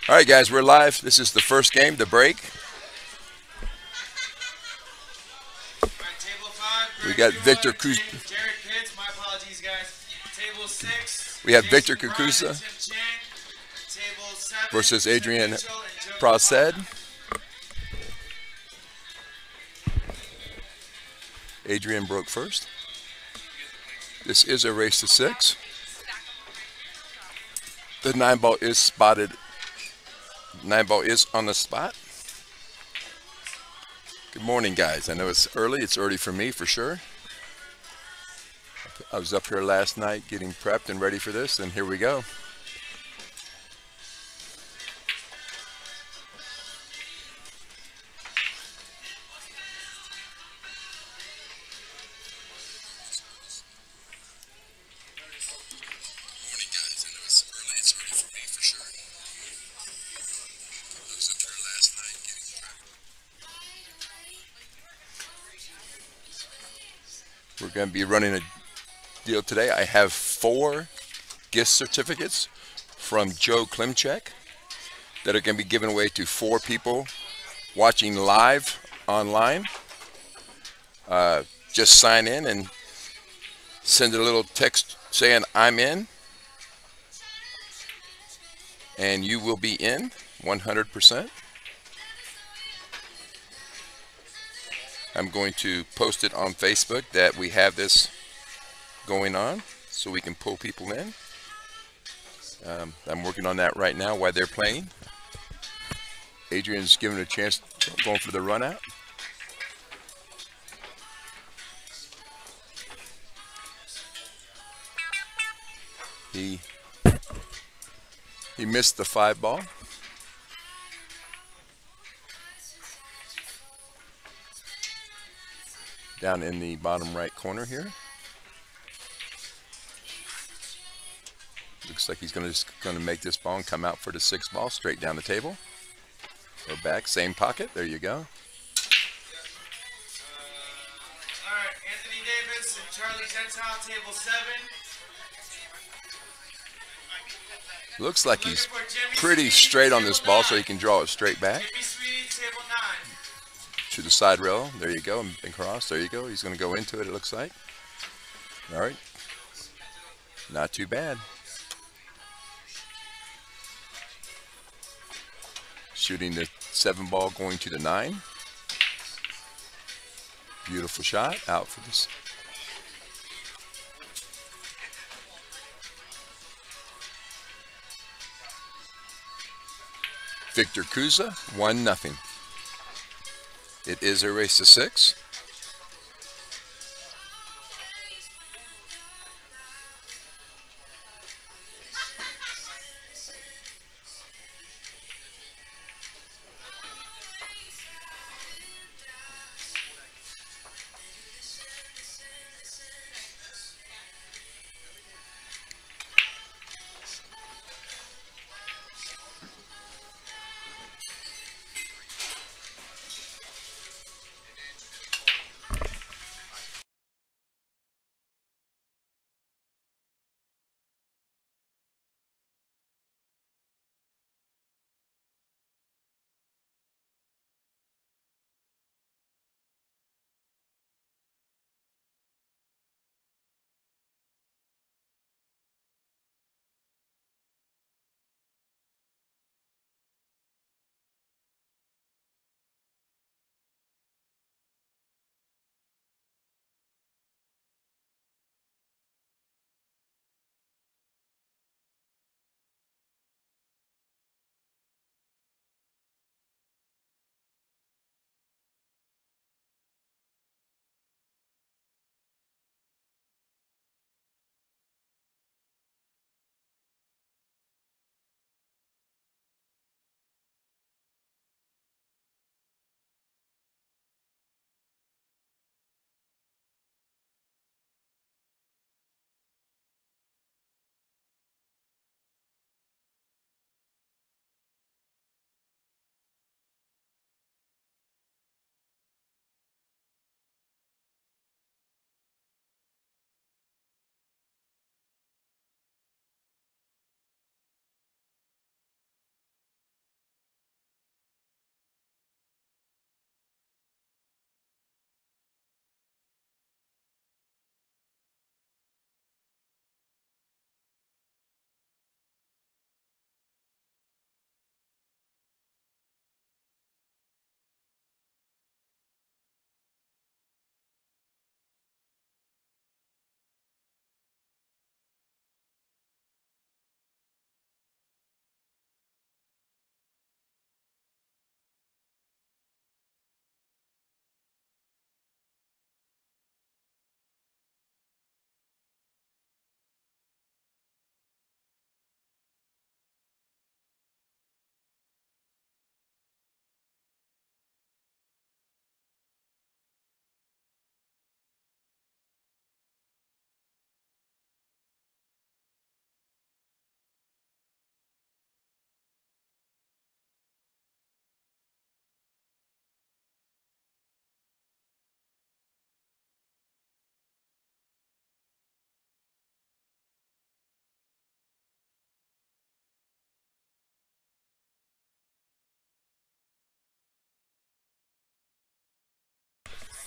All right, guys, we're live. This is the first game, the break. We got Victor Cucuzza. We have Victor Cucuzza versus Adrian Prasad. Adrian broke first. This is a race to 6. The 9-ball is spotted. 9-ball is on the spot. Good morning, guys. I know it's early. It's early for me, for sure. I was up here last night getting prepped and ready for this, and here we go. We're going to be running a deal today. I have 4 gift certificates from Joe Klimchek that are going to be given away to 4 people watching live online. Just sign in and send a little text saying I'm in, and you will be in 100%. I'm going to post it on Facebook that we have this going on so we can pull people in. I'm working on that right now while they're playing. Adrian's giving a chance, going for the run out. He missed the 5-ball. Down in the bottom right corner here. Looks like he's going to make this ball and come out for the 6th ball straight down the table. Or back, same pocket. There you go. All right, Anthony Davis and Charlie Gentile, table 7. Looks like he's pretty straight on this ball, so he can draw it straight back. To the side rail. There you go. And cross. There you go. He's going to go into it, it looks like. All right. Not too bad. Shooting the 7-ball, going to the 9. Beautiful shot. Out for this. Victor Cucuzza, 1-0. It is a race to 6.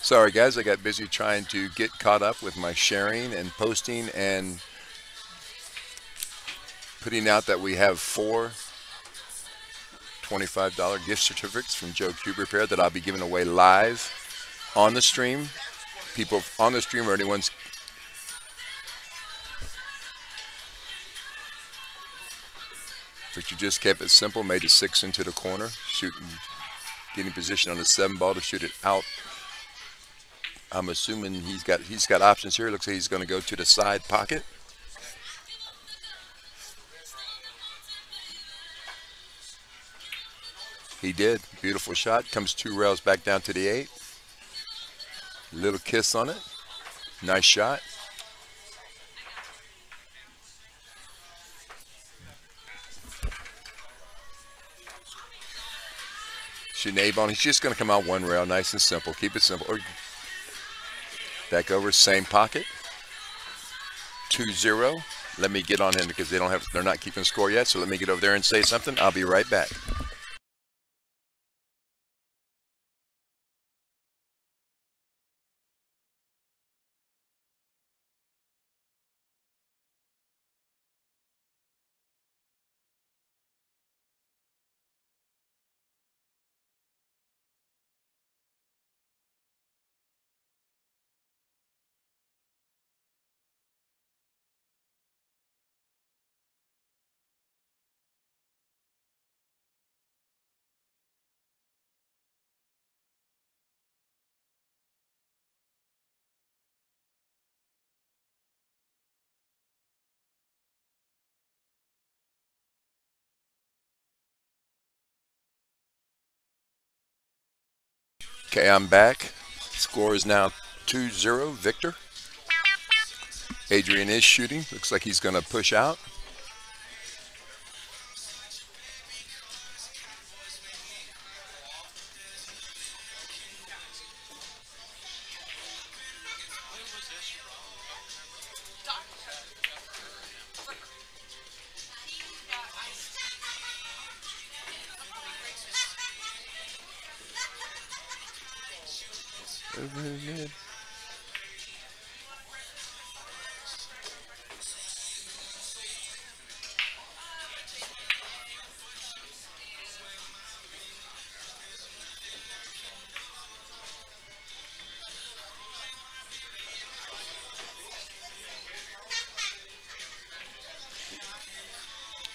Sorry guys, I got busy trying to get caught up with my sharing and posting and putting out that we have 4 $25 gift certificates from Joe Cube Repair that I'll be giving away live on the stream. People on the stream or anyone's. Victor just kept it simple, made a 6 into the corner, shooting, getting position on the 7 ball to shoot it out. I'm assuming he's got options here. Looks like he's going to go to the side pocket. He did. Beautiful shot. Comes 2 rails back down to the 8. Little kiss on it. Nice shot. Shooting A-ball. He's just going to come out 1 rail. Nice and simple. Keep it simple. Back over. Same pocket. 2-0. Let me get on him because they're not keeping score yet. So let me get over there and say something. I'll be right back. Okay, I'm back. Score is now 2-0, Victor. Adrian is shooting. Looks like he's going to push out.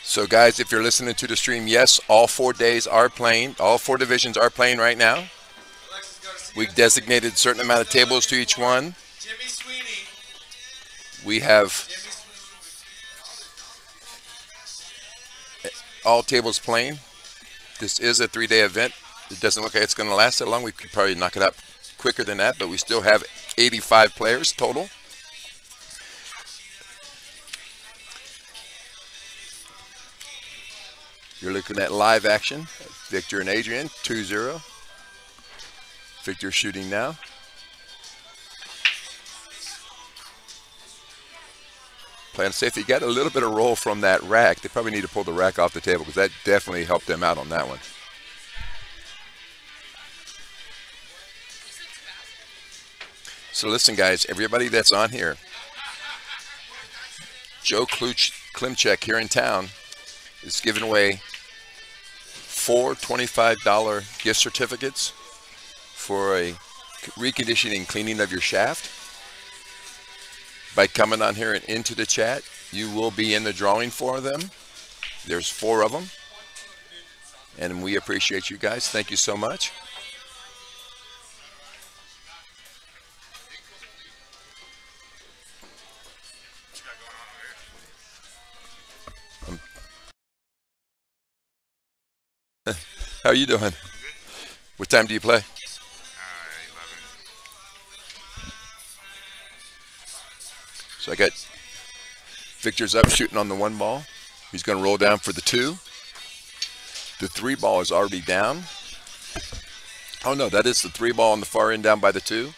So guys, if you're listening to the stream, yes, all 4 days are playing. All 4 divisions are playing right now. We've designated a certain amount of tables to each one. We have all tables playing. This is a 3-day event. It doesn't look like it's going to last that long. We could probably knock it up quicker than that, but we still have 85 players total. You're looking at live action. Victor and Adrian, 2-0. Victor shooting now. Playing safe. He got a little bit of roll from that rack. They probably need to pull the rack off the table because that definitely helped them out on that one. So listen, guys, everybody that's on here, Joe Klimchek here in town is giving away 4 $25 gift certificates for a reconditioning cleaning of your shaft. By coming on here and into the chat, you will be in the drawing for them. There's 4 of them. And we appreciate you guys. Thank you so much. How are you doing? What time do you play? 11. So I got Victor's up shooting on the 1 ball. He's going to roll down for the 2. The 3 ball is already down. Oh no, that is the 3 ball on the far end down by the 2.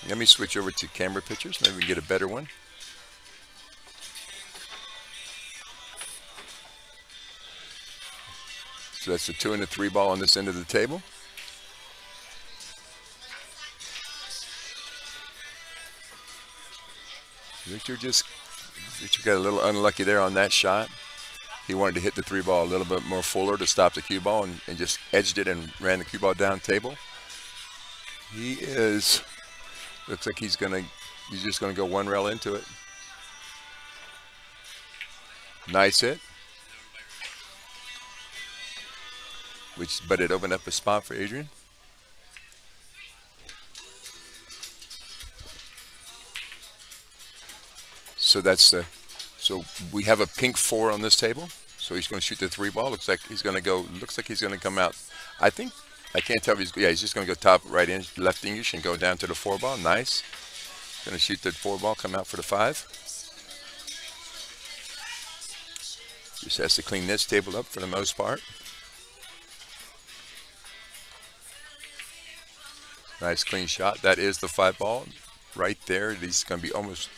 Let me switch over to camera pictures. Maybe we can get a better one. So that's the 2 and the 3 ball on this end of the table. Victor got a little unlucky there on that shot. He wanted to hit the 3 ball a little bit more fuller to stop the cue ball and just edged it and ran the cue ball down table. Looks like he's just gonna go one rail into it. Nice hit. But it opened up a spot for Adrian. So we have a pink 4 on this table. So he's going to shoot the 3 ball. Looks like he's going to come out. I can't tell if he's just going to go top right in, left English and go down to the 4 ball. Nice. Going to shoot the 4 ball, come out for the 5. Just has to clean this table up for the most part. Nice clean shot. That is the 5 ball right there. He's going to be almost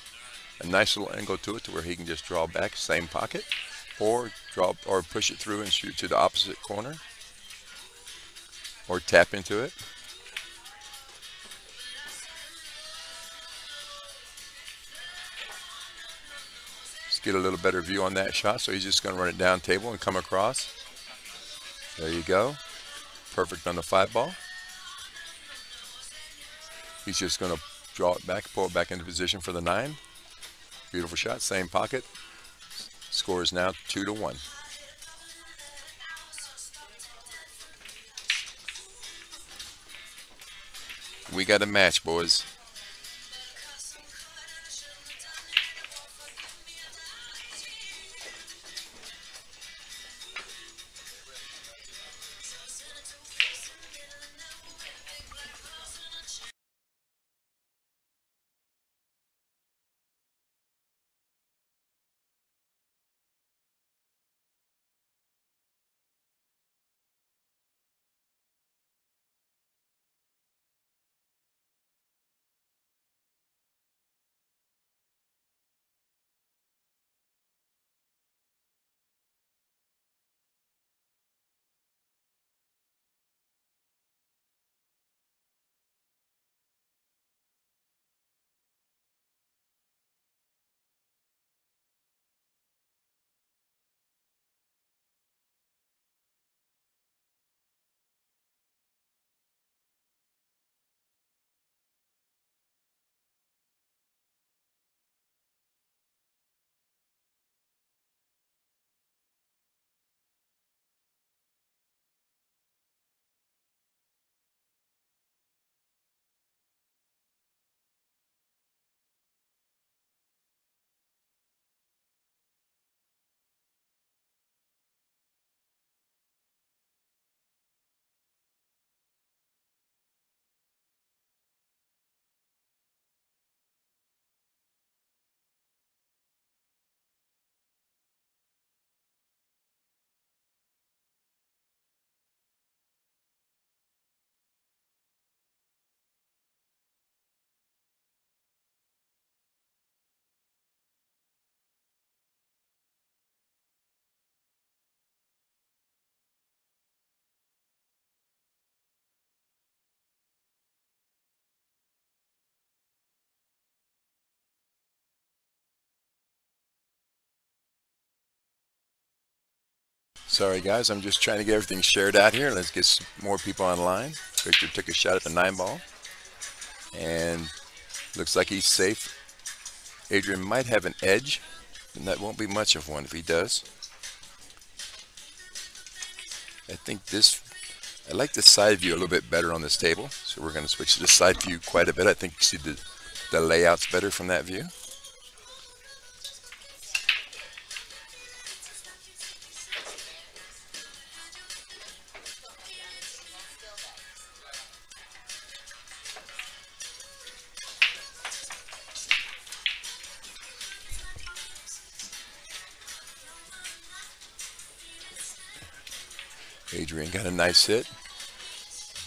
a nice little angle to it to where he can just draw back, same pocket, or push it through and shoot to the opposite corner, or tap into it. Let's get a little better view on that shot. So he's just going to run it down table and come across. There you go. Perfect on the 5 ball. He's just going to draw it back, pull it back into position for the 9. Beautiful shot, same pocket. Score is now 2-1. We got a match, boys. Sorry guys, I'm just trying to get everything shared out here. Let's get some more people online. Victor took a shot at the 9 ball. And looks like he's safe. Adrian might have an edge, and that won't be much of one if he does. I like the side view a little bit better on this table. So we're going to switch to the side view quite a bit. I think you see the layout's better from that view. Adrian got a nice hit.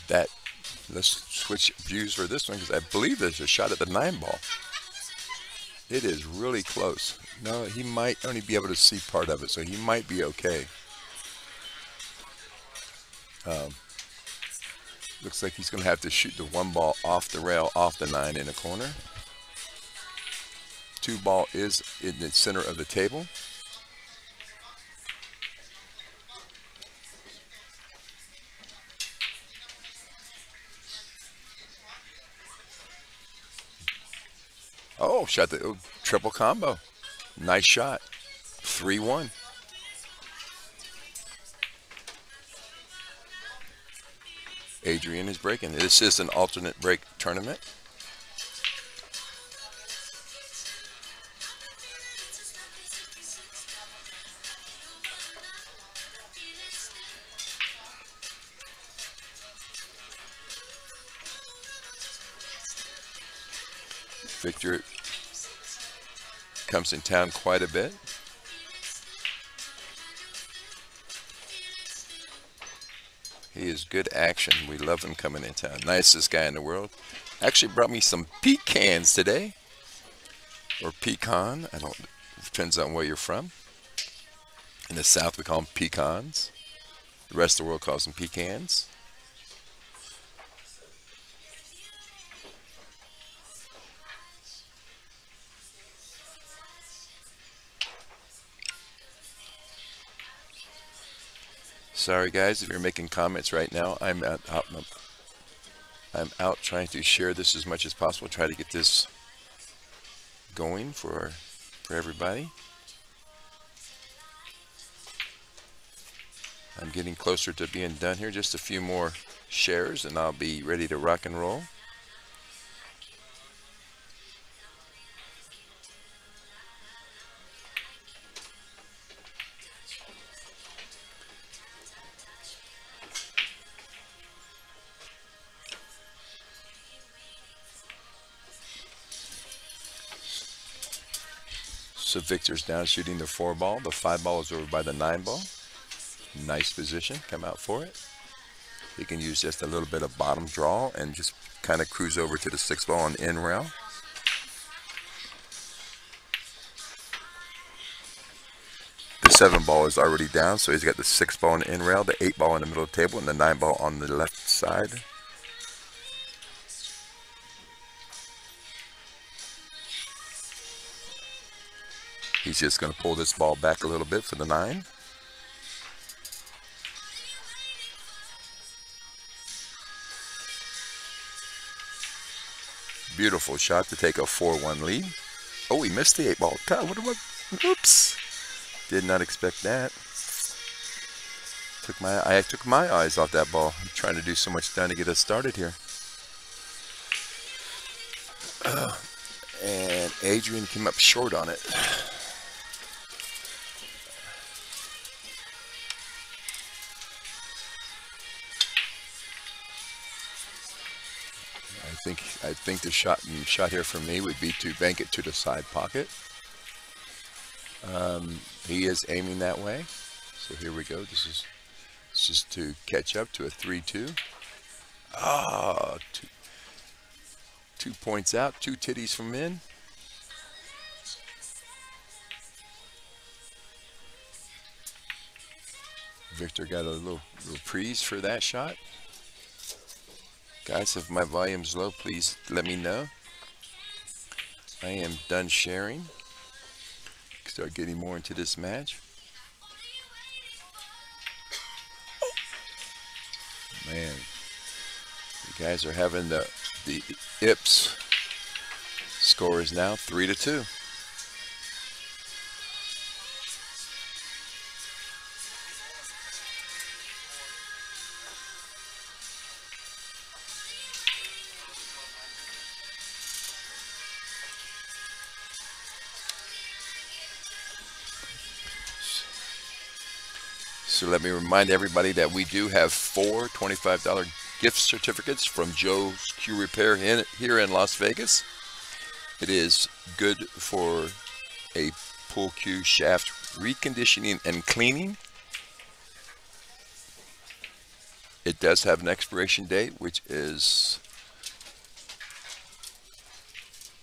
Let's switch views for this one because I believe there's a shot at the 9 ball. It is really close. No, he might only be able to see part of it, so he might be okay. Looks like he's going to have to shoot the 1 ball off the rail, off the 9 in the corner. 2 ball is in the center of the table. Oh, shot the triple combo. Nice shot. 3-1. Adrian is breaking. This is an alternate break tournament. Victor comes in town quite a bit. He is good action. We love him coming in town. Nicest guy in the world. Actually brought me some pecans today. Or pecan. I don't, depends on where you're from. In the South we call them pecans. The rest of the world calls them pecans. Sorry guys if you're making comments right now. I'm out trying to share this as much as possible. Try to get this going for everybody. I'm getting closer to being done here. Just a few more shares and I'll be ready to rock and roll. So Victor's down shooting the 4 ball. The 5 ball is over by the 9 ball. Nice position. Come out for it. He can use just a little bit of bottom draw and just kind of cruise over to the 6 ball on in rail. The 7 ball is already down, so he's got the 6 ball on in rail, the 8 ball in the middle of the table, and the 9 ball on the left side. He's just going to pull this ball back a little bit for the 9. Beautiful shot to take a 4-1 lead. Oh, he missed the 8 ball. God, what am I? Oops. Did not expect that. I took my eyes off that ball. I'm trying to do so much down to get us started here. And Adrian came up short on it. I think the shot here for me would be to bank it to the side pocket. He is aiming that way. So here we go. This is just to catch up to a 3-2. Ah, 2 points out, 2 titties from in. Victor got a little reprise for that shot. Guys, if my volume's low, please let me know. I am done sharing. Start getting more into this match. Man, you guys are having the Ips. Score is now 3-2. So let me remind everybody that we do have 4 $25 gift certificates from Joe's Q Repair here in Las Vegas. It is good for a pool cue shaft reconditioning and cleaning. It does have an expiration date, which is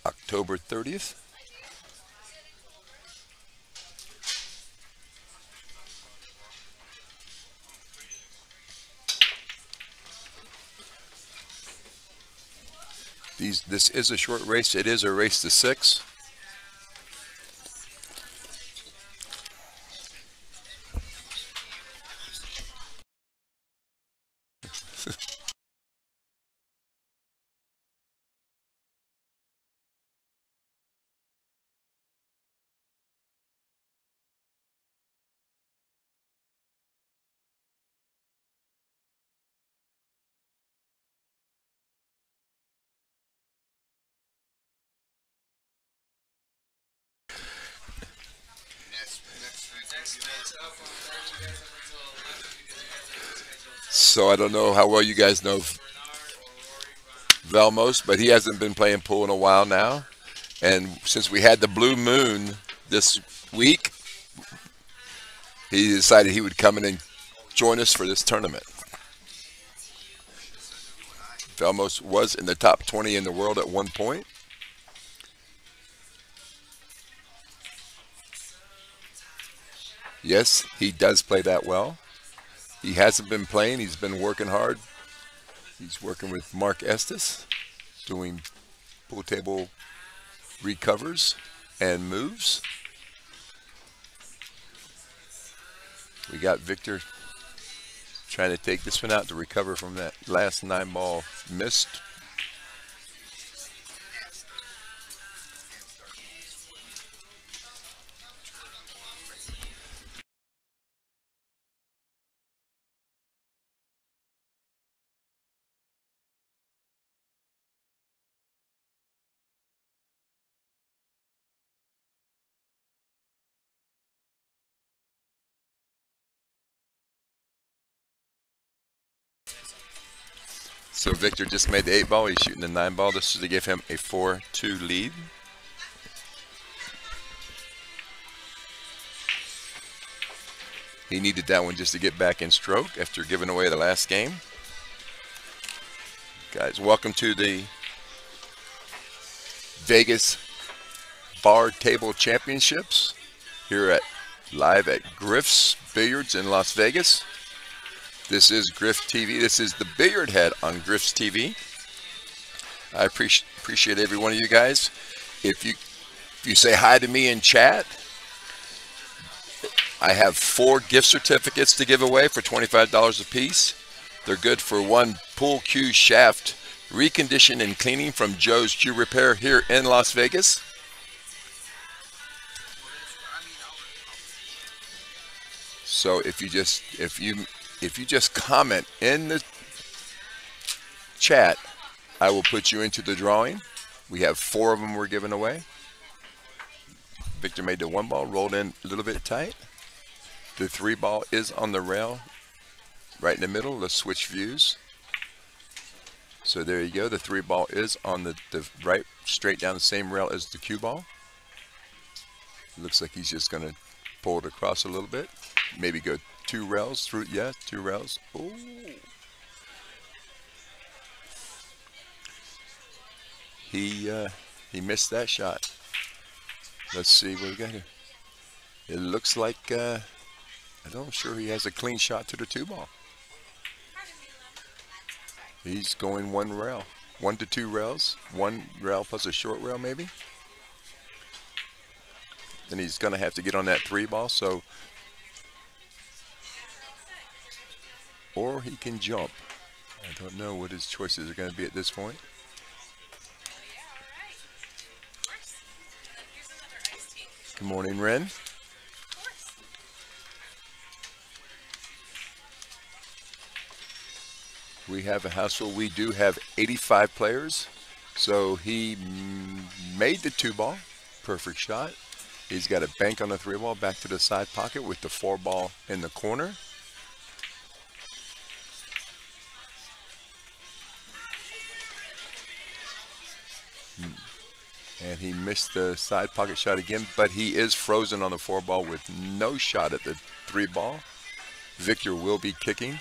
October 30th. This is a short race. It is a race to 6. Next match up on that, you guys have until 11 because you guys have scheduled So I don't know how well you guys know Bernard or Rory Brown. Velmos, but he hasn't been playing pool in a while now. And since we had the blue moon this week, he decided he would come in and join us for this tournament. Velmos was in the top 20 in the world at one point. Yes, he does play that well. He hasn't been playing. He's been working hard. He's working with Mark Estes, doing pool table recovers and moves. We got Victor trying to take this one out to recover from that last 9-ball missed. So Victor just made the 8-ball. He's shooting the 9-ball. This is to give him a 4-2 lead. He needed that one just to get back in stroke after giving away the last game. Guys, welcome to the Vegas Bar Table Championships here at live at Griff's Billiards in Las Vegas. This is Griff TV. This is the Billiard Head on Griff's TV. I appreciate every one of you guys. If you say hi to me in chat, I have 4 gift certificates to give away for $25 a piece. They're good for one pool cue shaft recondition and cleaning from Joe's Cue Repair here in Las Vegas. So if you just comment in the chat, I will put you into the drawing. We have 4 of them we're giving away. Victor made the 1-ball, rolled in a little bit tight. The 3-ball is on the rail right in the middle. Let's switch views. So there you go. The 3-ball is on the right, straight down the same rail as the cue ball. Looks like he's just going to pull it across a little bit. Maybe go 2 rails through. Yeah, 2 rails. Ooh. He missed that shot. Let's see what we got here. It looks like I'm sure he has a clean shot to the 2-ball. He's going 1 rail, 1 to 2 rails, 1 rail plus a short rail maybe. Then he's going to have to get on that 3-ball. So, or he can jump. I don't know what his choices are going to be at this point. Good morning, Ren. We have a house where we do have 85 players. So he made the 2-ball, perfect shot. He's got a bank on the 3-ball, back to the side pocket with the 4-ball in the corner. And he missed the side pocket shot again, but he is frozen on the 4-ball with no shot at the 3-ball. Victor will be kicking.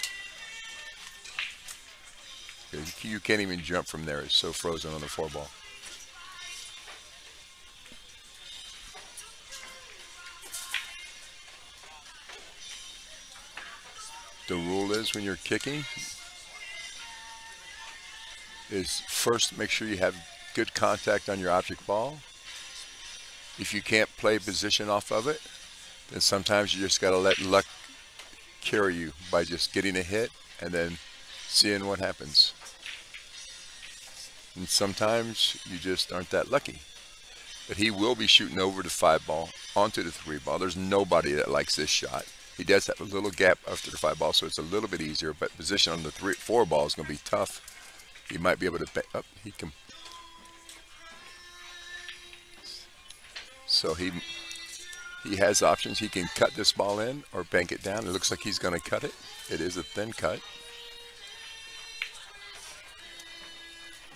You can't even jump from there. It's so frozen on the 4-ball. The rule is when you're kicking is first make sure you have good contact on your object ball. If you can't play position off of it, then sometimes you just got to let luck carry you by just getting a hit and then seeing what happens. And sometimes you just aren't that lucky. But he will be shooting over the 5-ball onto the 3-ball. There's nobody that likes this shot. He does have a little gap after the 5-ball, so it's a little bit easier. But position on the 4-ball is going to be tough. He might be able to up. He can. So He has options. He can cut this ball in or bank it down. It looks like he's going to cut it. It is a thin cut.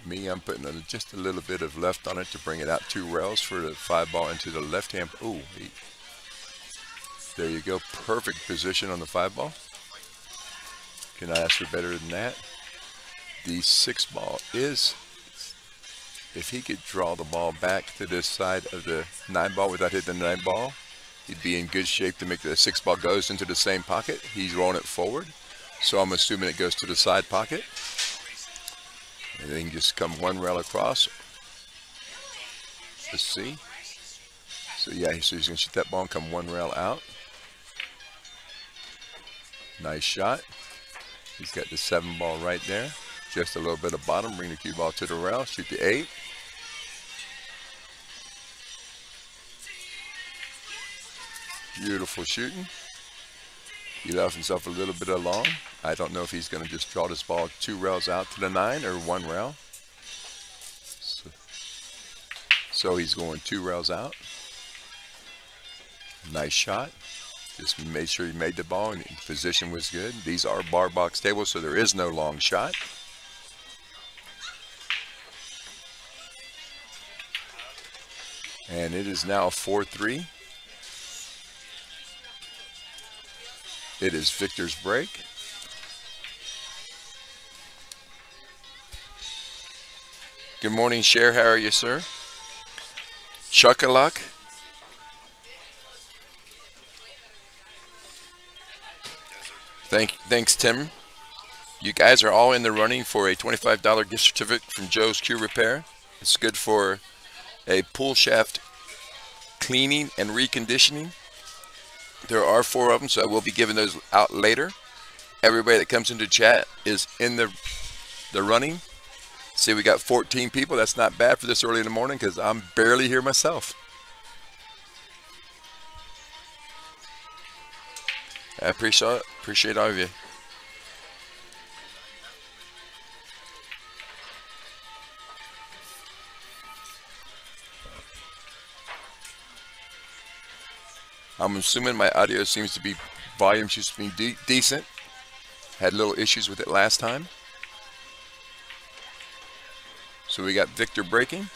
Me, I'm putting just a little bit of left on it to bring it out 2 rails for the 5 ball into the left hand. Ooh, there you go. Perfect position on the 5 ball. Cannot ask for better than that. The 6 ball is, if he could draw the ball back to this side of the 9 ball without hitting the 9 ball, he'd be in good shape to make the 6 ball goes into the same pocket. He's rolling it forward, so I'm assuming it goes to the side pocket. And then he can just come 1 rail across. Let's see. So yeah, so he's going to shoot that ball and come 1 rail out. Nice shot. He's got the 7 ball right there. Just a little bit of bottom. Bring the cue ball to the rail. Shoot the 8. Beautiful shooting. He left himself a little bit alone. I don't know if he's going to just draw this ball 2 rails out to the 9 or 1 rail. So he's going 2 rails out. Nice shot. Just made sure he made the ball and the position was good. These are bar box tables, so there is no long shot. And it is now 4-3. It is Victor's break. Good morning, Cher. How are you, sir? Chuck-a-luck. Thanks, Tim. You guys are all in the running for a $25 gift certificate from Joe's Q Repair. It's good for a pool shaft cleaning and reconditioning. There are 4 of them, so I will be giving those out later. Everybody that comes into chat is in the running. See, we got 14 people. That's not bad for this early in the morning because I'm barely here myself. I appreciate all of you. I'm assuming my audio seems to be, volume seems to be decent. Had little issues with it last time. So we got Victor breaking.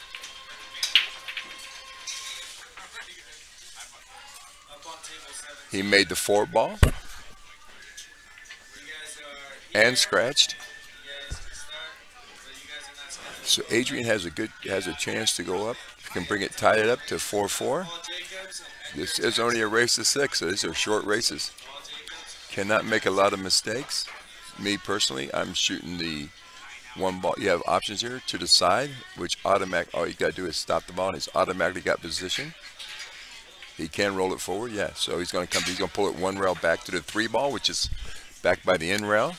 He made the 4 ball. And scratched. So Adrian has a chance to go up. He can bring it, tie it up to 4-4. This is only a race to 6, so these are short races. Cannot make a lot of mistakes. Me personally, I'm shooting the 1 ball. You have options here to the side, which all you gotta do is stop the ball, and he's automatically got position. He can roll it forward, yeah. So he's gonna pull it 1 rail back to the 3 ball, which is back by the end rail.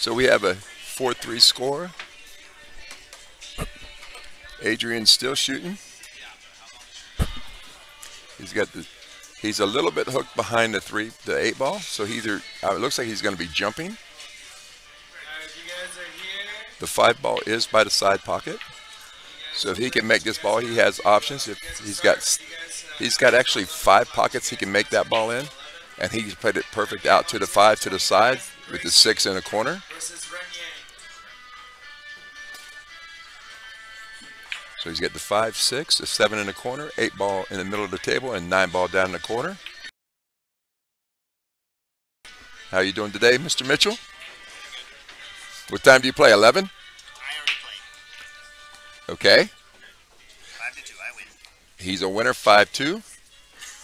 So we have a 4-3 score. Adrian's still shooting. He's a little bit hooked behind the 8 ball, so it looks like he's going to be jumping. You guys are here. The 5 ball is by the side pocket, so if he can make this ball, he has options. If he's got actually 5 pockets he can make that ball in, and he played it perfect out to the 5 to the side with the 6 in the corner. So he's got the 5, 6, the 7 in the corner, 8 ball in the middle of the table, and 9 ball down in the corner. How are you doing today, Mr. Mitchell? What time do you play? 11? I already played. Okay. 5-2, I win. He's a winner, 5-2.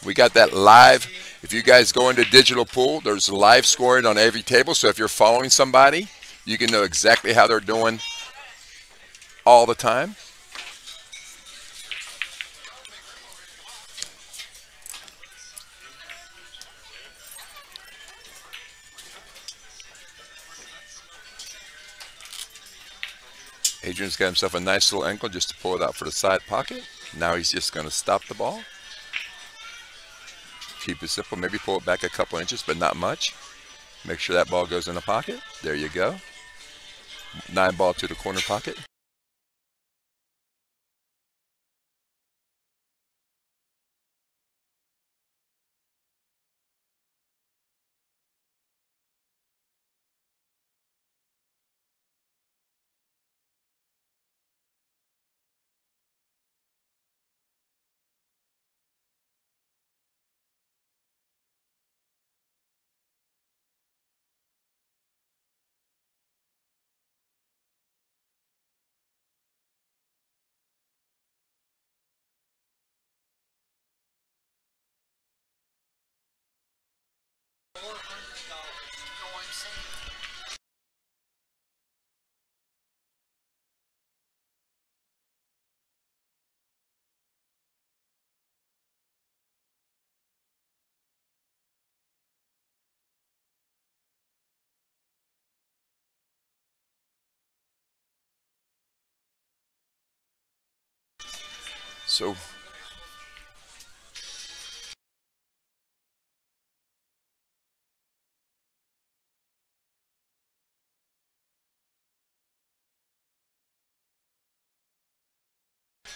We got that live. If you guys go into digital pool, there's live scoring on every table. So if you're following somebody, you can know exactly how they're doing all the time. Adrian's got himself a nice little ankle just to pull it out for the side pocket. Now he's just going to stop the ball. Keep it simple. Maybe pull it back a couple inches, but not much. Make sure that ball goes in the pocket. There you go. 9 ball to the corner pocket.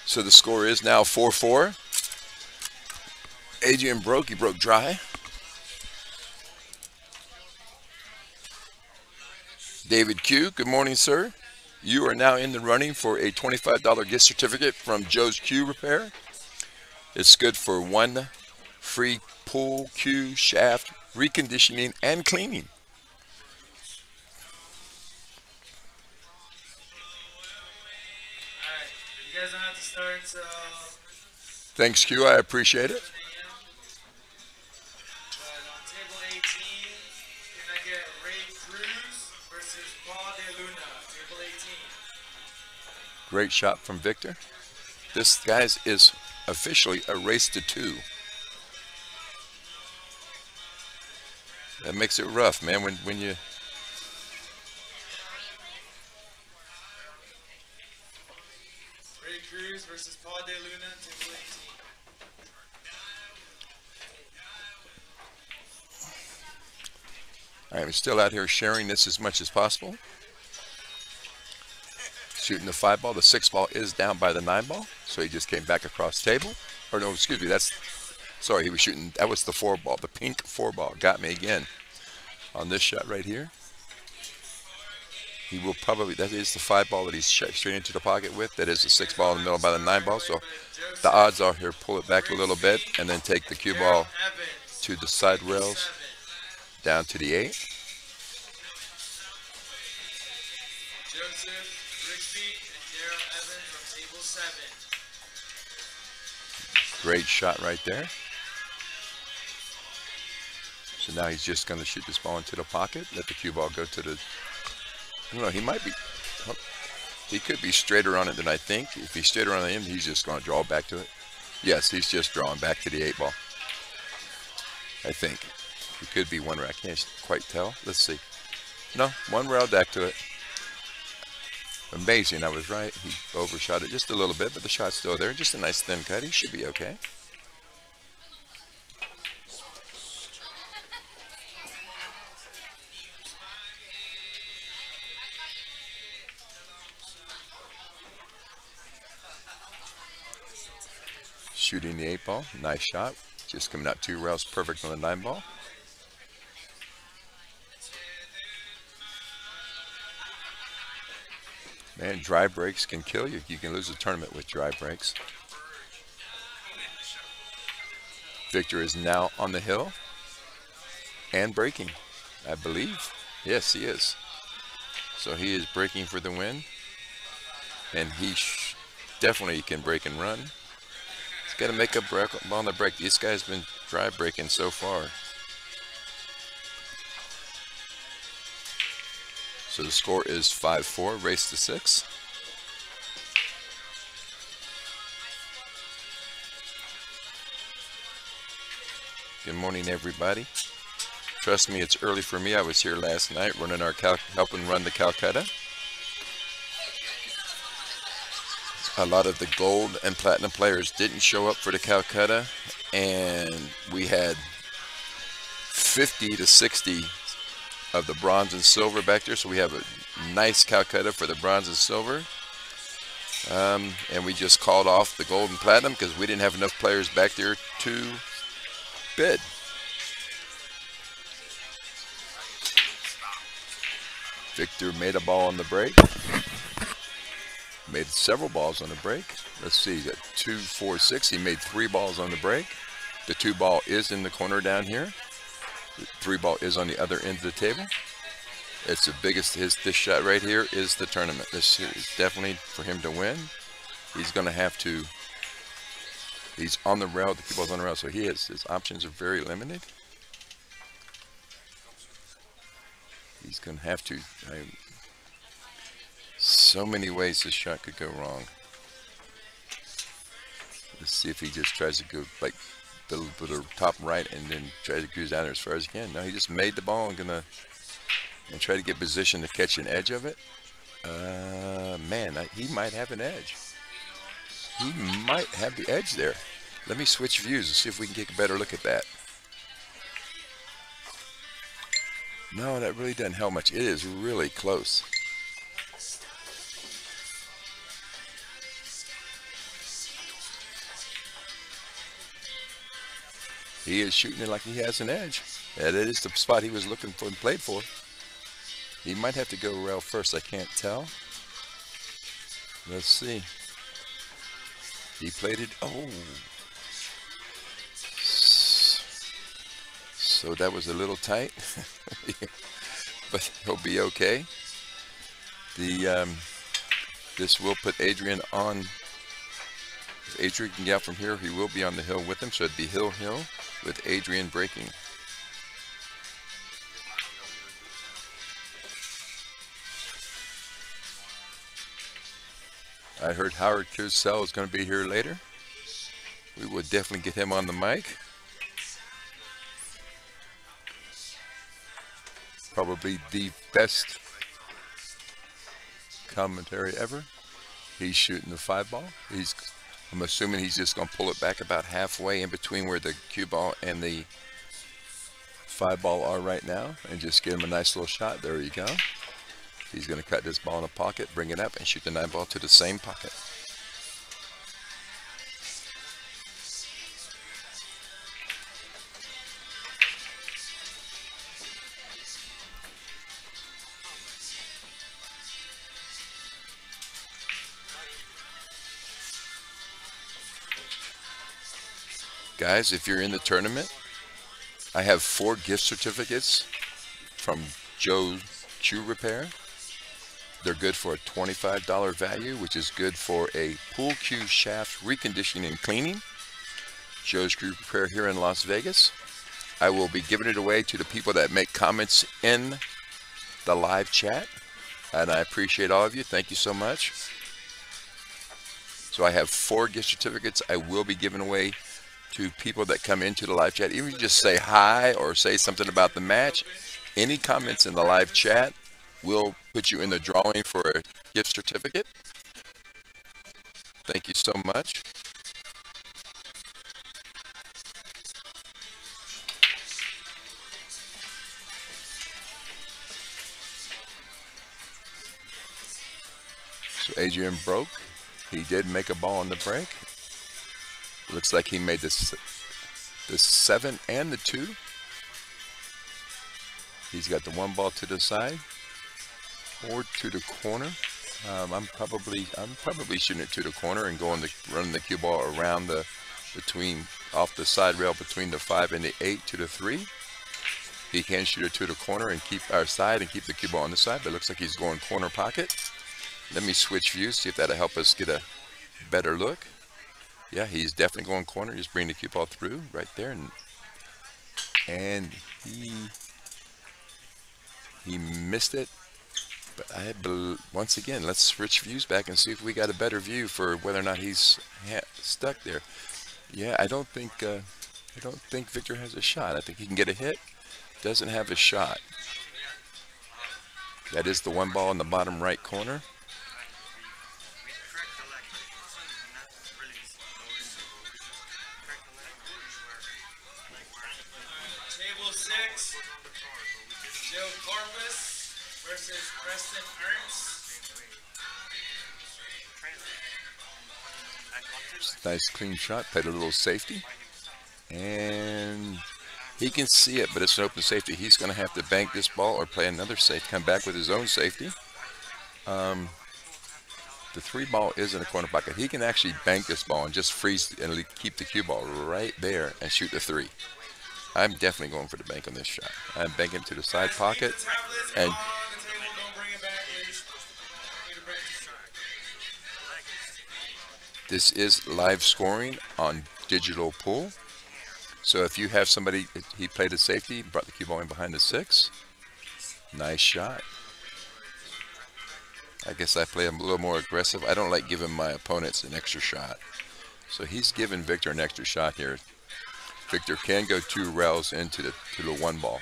So the score is now 4-4. Adrian broke. He broke dry. David Q, good morning, sir. You are now in the running for a $25 gift certificate from Joe's Q Repair. It's good for 1 free pool cue shaft reconditioning and cleaning. Alright, you guys don't have to start until Thanks, Q. I appreciate it. but on table 18, you're gonna get Ray Cruz versus Paul De Luna. Table 18. Great shot from Victor. This, guys, is officially a race to 2. That makes it rough, man, when you... Ray Cruz versus Paul De Luna. Table 18. All right, we're still out here sharing this as much as possible. Shooting the 5 ball. The 6 ball is down by the 9 ball, so he just came back across the table. Or no, excuse me, sorry, he was shooting, that was the 4 ball. The pink 4 ball got me again on this shot right here. He will probably, that is the 5 ball that he's straight into the pocket with. That is the 6 ball in the middle by the 9 ball. So the odds are here, pull it back a little bit and then take the cue ball to the side rails down to the 8. Joseph Rigsby and Daryl Evans on table 7. Great shot right there. So now he's just going to shoot this ball into the pocket, let the cue ball go to the, I don't know, he could be straighter on it than I think. If he's straighter on him, he's just going to draw back to it. Yes, he's just drawing back to the 8 ball. I think. It could be 1 rack. I can't quite tell. Let's see. No, one rail deck to it. Amazing, I was right. He overshot it just a little bit, but the shot's still there. Just a nice thin cut. He should be okay. Shooting the 8-ball. Nice shot. Just coming out 2 rails perfect on the 9-ball. Man, dry breaks can kill you. You can lose a tournament with dry breaks. Victor is now on the hill and breaking, I believe. Yes, he is. So he is breaking for the win. And he definitely can break and run. He's got to make a break on the break. This guy's been dry breaking so far. So the score is 5-4, race to 6. Good morning, everybody. Trust me, it's early for me. I was here last night running our helping run the Calcutta. A lot of the gold and platinum players didn't show up for the Calcutta, and we had 50 to 60 of the bronze and silver back there. So we have a nice Calcutta for the bronze and silver. And we just called off the gold and platinum because we didn't have enough players back there to bid. Victor made a ball on the break. Made several balls on the break. Let's see, got 2, 4, 6. He made 3 balls on the break. The 2 ball is in the corner down here. The 3 ball is on the other end of the table. It's the biggest. This shot right here is the tournament. This is definitely for him to win. He's going to have to. He's on the rail. The ball's on the rail, so his options are very limited. He's going to have to. So many ways this shot could go wrong. Let's see if he just tries to go like the top right and then try to cruise down there as far as he can. No, he just made the ball and try to get position to catch an edge of it. Man, he might have an edge. He might have the edge there. Let me switch views and see if we can get a better look at that. No, that really doesn't help much. It is really close. He is shooting it like he has an edge. That is the spot he was looking for and played for. He might have to go rail first. I can't tell. Let's see. He played it. Oh. So that was a little tight. But he'll be okay. This will put Adrian on. If Adrian can get out from here, he will be on the hill with him. So it'd be hill with Adrian breaking. I heard Howard Cucuzza is going to be here later. We will definitely get him on the mic. Probably the best commentary ever. He's shooting the 5-ball. I'm assuming he's just going to pull it back about halfway in between where the cue ball and the 5-ball are right now and just get him a nice little shot. There you go. He's going to cut this ball in a pocket, bring it up, and shoot the 9-ball to the same pocket. Guys, if you're in the tournament, I have 4 gift certificates from Joe's Shoe Repair. They're good for a $25 value, which is good for a pool cue shaft reconditioning and cleaning. Joe's Shoe Repair here in Las Vegas. I will be giving it away to the people that make comments in the live chat, and I appreciate all of you. Thank you so much. So I have 4 gift certificates I will be giving away to people that come into the live chat. Even if you just say hi or say something about the match, any comments in the live chat, we'll put you in the drawing for a gift certificate. Thank you so much. So Adrian broke. He did make a ball on the break. Looks like he made the 7 and the 2. He's got the 1 ball to the side or to the corner. I'm probably shooting it to the corner and running the cue ball around off the side rail between the 5 and the 8 to the 3. He can shoot it to the corner and keep our side and keep the cue ball on the side, but it looks like he's going corner pocket. Let me switch views, see if that'll help us get a better look. Yeah, he's definitely going corner. Just bring the cue ball through right there, and he missed it. But once again, let's switch views back and see if we got a better view for whether or not he's stuck there. Yeah, I don't think Victor has a shot. I think he can get a hit. Doesn't have a shot. That is the 1 ball in the bottom right corner. Table 6, Joe Corpus versus Preston Ernst. Nice clean shot, played a little safety, and he can see it, but it's an open safety. He's going to have to bank this ball or play another safety, come back with his own safety. The 3 ball is in the corner pocket. He can actually bank this ball and just freeze and keep the cue ball right there and shoot the 3. I'm definitely going for the bank on this shot. I'm banking to the side pocket, and this is live scoring on digital pool. So if you have somebody, he played a safety, brought the cue ball in behind the 6. Nice shot. I guess I play a little more aggressive. I don't like giving my opponents an extra shot. So he's giving Victor an extra shot here. Victor can go 2 rails into the 1 ball.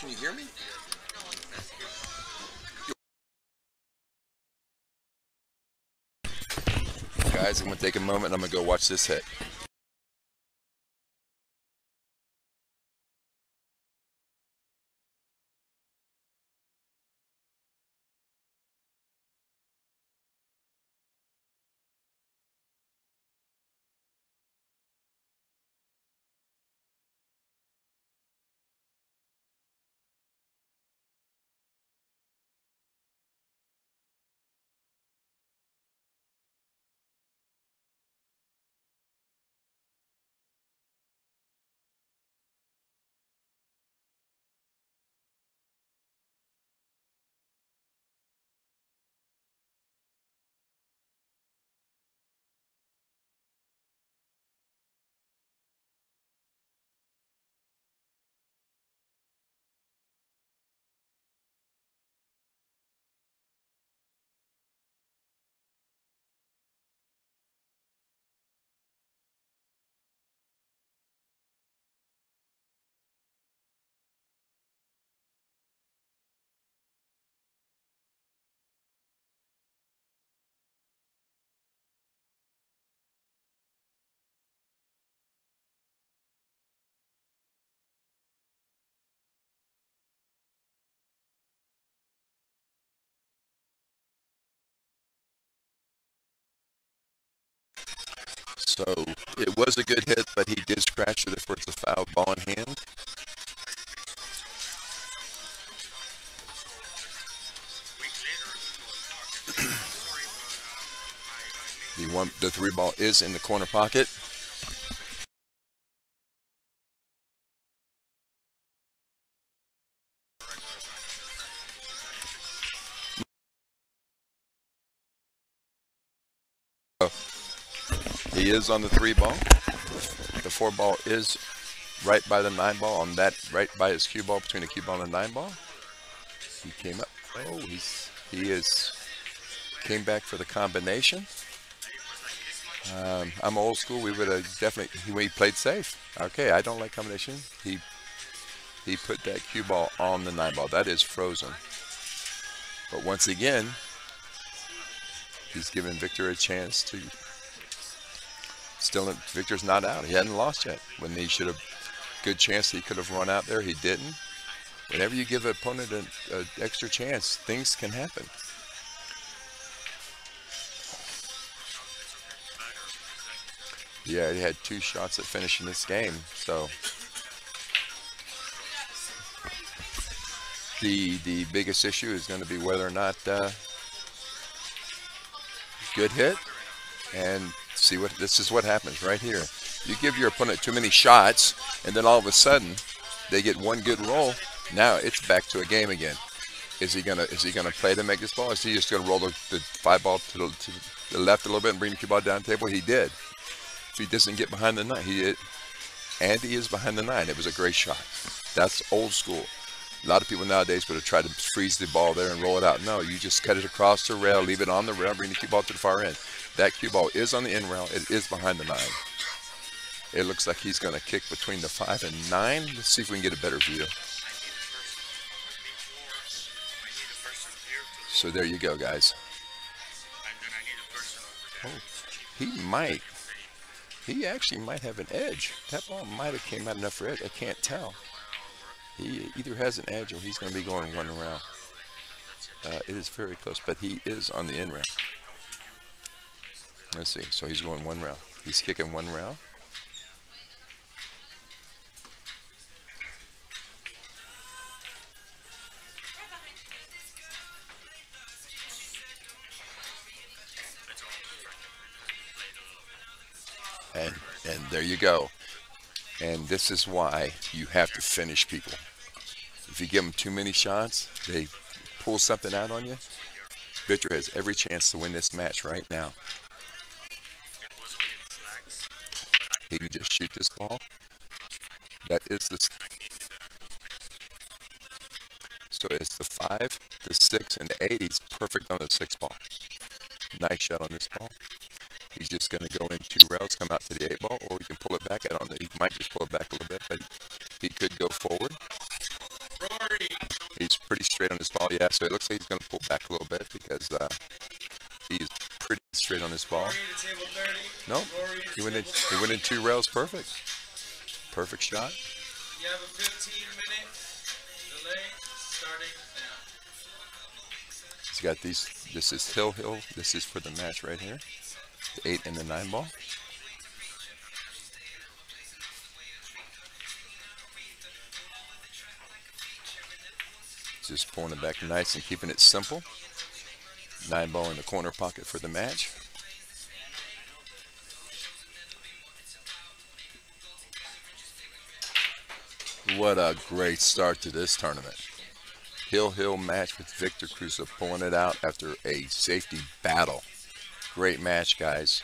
Can you hear me? Guys, I'm going to take a moment and I'm going to go watch this hit. So it was a good hit, but he did scratch it for the foul ball in hand. The 3 ball is in the corner pocket. He is on the 3 ball. The 4 ball is right by the 9 ball on that, right by his cue ball, between the cue ball and the 9 ball. He came up. Oh, came back for the combination. I'm old school. We would have definitely. He played safe. Okay, I don't like combination. He put that cue ball on the 9 ball. That is frozen. But once again, he's giving Victor a chance to. Victor's not out. He hadn't lost yet. When he should have, good chance he could have run out there. He didn't. Whenever you give an opponent an extra chance, things can happen. Yeah, he had 2 shots at finishing this game. So the biggest issue is going to be whether or not good hit, and see what this is what happens right here. You give your opponent too many shots, and then all of a sudden they get one good roll. Now it's back to a game again. Is he gonna play to make this ball? Or is he just gonna roll the 5 ball to the left a little bit and bring the cue ball down the table? He did. If he doesn't get behind the 9, Andy is behind the 9. It was a great shot. That's old school. A lot of people nowadays would have tried to freeze the ball there and roll it out. No, you just cut it across the rail, leave it on the rail, bring the cue ball to the far end. That cue ball is on the in rail. It is behind the 9. It looks like he's going to kick between the 5 and 9. Let's see if we can get a better view. So there you go, guys. Oh, he actually might have an edge. That ball might have came out enough for edge. I can't tell. He either has an edge or he's going to be going 1 round. It is very close, but he is on the in round. Let's see. So he's going 1 round. He's kicking 1 round. And there you go. And this is why you have to finish people. If you give them too many shots, they pull something out on you. Victor has every chance to win this match right now. He can just shoot this ball. That is the. So it's the 5, the 6, and the 8. He's perfect on the 6 ball. Nice shot on this ball. He's just going to go in 2 rails, come out to the 8 ball, or he can pull it back. I don't know. He might just pull it back a little bit, but he could go forward. He's pretty straight on his ball, yeah. So it looks like he's going to pull back a little bit because he's pretty straight on his ball. No, he went in 2 rails, perfect. Perfect shot. You have a 15-minute delay starting now. He's got these. This is Hill. This is for the match right here. The 8 and the 9 ball. Just pulling it back nice and keeping it simple. 9 ball in the corner pocket for the match. What a great start to this tournament. Hill match with Victor Cucuzza pulling it out after a safety battle. Great match, guys.